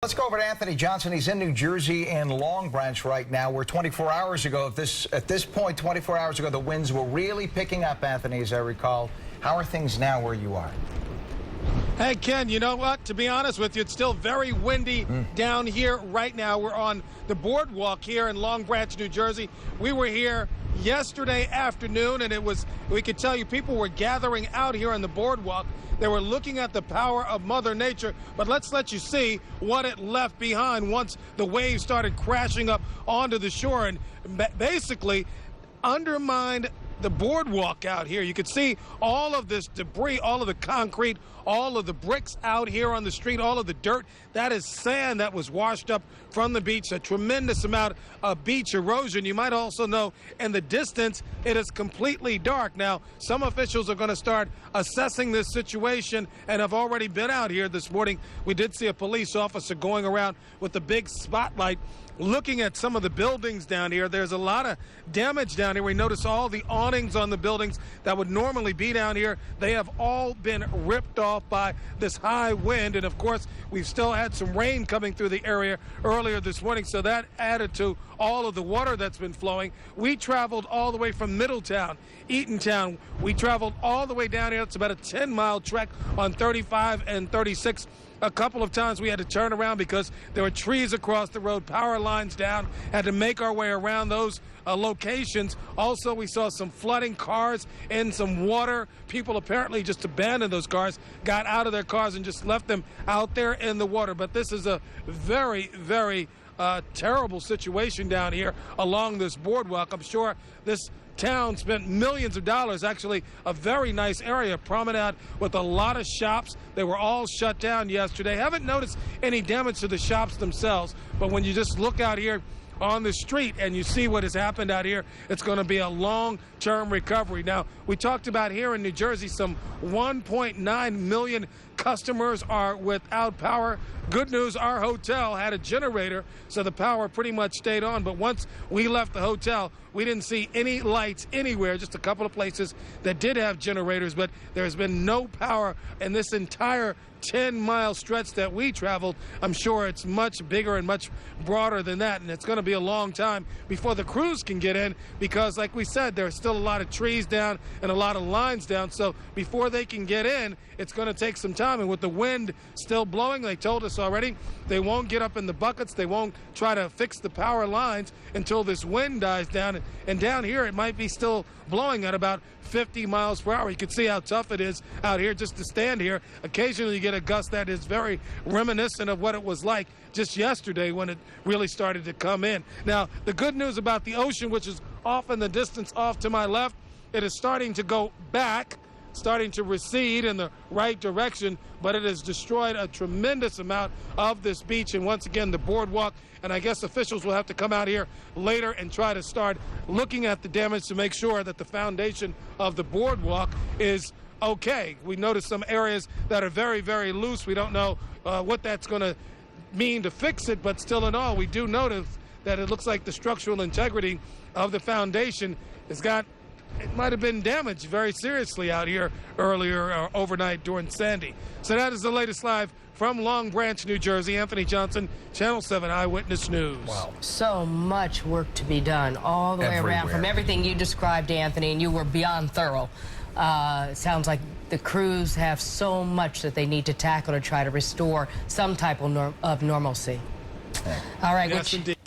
Let's go over to Anthony Johnson. He's in New Jersey and Long Branch right now, where 24 hours ago, at this point, 24 hours ago, the winds were really picking up, Anthony, as I recall. How are things now where you are? Hey, Ken, you know what? To be honest with you, it's still very windy down here right now. We're on the boardwalk here in Long Branch, New Jersey. We were here yesterday afternoon, and we could tell you people were gathering out here on the boardwalk. They were looking at the power of Mother Nature, but let's let you see what it left behind once the waves started crashing up onto the shore and basically undermined the boardwalk out here. You could see all of this debris, all of the concrete, all of the bricks out here on the street, all of the dirt. That is sand that was washed up from the beach, a tremendous amount of beach erosion. You might also know in the distance, it is completely dark. Now, some officials are going to start assessing this situation and have already been out here this morning. We did see a police officer going around with a big spotlight looking at some of the buildings down here. There's a lot of damage down here. We notice all the awnings on the buildings that would normally be down here. They have all been ripped off by this high wind. And of course, we've still had some rain coming through the area earlier this morning. So that added to all of the water that's been flowing. We traveled all the way from Middletown, Eatontown. We traveled all the way down here. It's about a 10-mile trek on 35 and 36. A couple of times we had to turn around because there were trees across the road, power lines down, had to make our way around those locations. Also, we saw some flooding, cars in some water. People apparently just abandoned those cars, got out of their cars and just left them out there in the water. But this is a very, very terrible situation down here along this boardwalk. I'm sure this town spent millions of dollars, actually a very nice area, promenade with a lot of shops. They were all shut down yesterday. Haven't noticed any damage to the shops themselves, but when you just look out here on the street and you see what has happened out here, it's going to be a long-term recovery. Now, we talked about here in New Jersey, some 1.9 million customers are without power. Good news, our hotel had a generator, so the power pretty much stayed on. But once we left the hotel, we didn't see any lights anywhere, just a couple of places that did have generators, but there's been no power in this entire 10-mile stretch that we traveled. I'm sure it's much bigger and much broader than that, and it's going to be a long time before the crews can get in because, like we said, there's still a lot of trees down and a lot of lines down, so before they can get in, it's going to take some time. And with the wind still blowing, they told us already, they won't get up in the buckets, they won't try to fix the power lines until this wind dies down. And down here, it might be still blowing at about 50 miles per hour. You can see how tough it is out here just to stand here. Occasionally you get a gust that is very reminiscent of what it was like just yesterday when it really started to come in. Now, the good news about the ocean, which is off in the distance off to my left, it is starting to go back, starting to recede in the right direction, but it has destroyed a tremendous amount of this beach and once again the boardwalk. And I guess officials will have to come out here later and try to start looking at the damage to make sure that the foundation of the boardwalk is okay. We noticed some areas that are very, very loose. We don't know what that's going to mean to fix it, but still in all, we do notice that it looks like the structural integrity of the foundation it might have been damaged very seriously out here earlier overnight during Sandy. So that is the latest live from Long Branch, New Jersey. Anthony Johnson, Channel 7 Eyewitness News. Wow. So much work to be done all the way around from everything you described, Anthony, and you were beyond thorough. It sounds like the crews have so much that they need to tackle to try to restore some type of normalcy. Yeah. All right. Yes, indeed.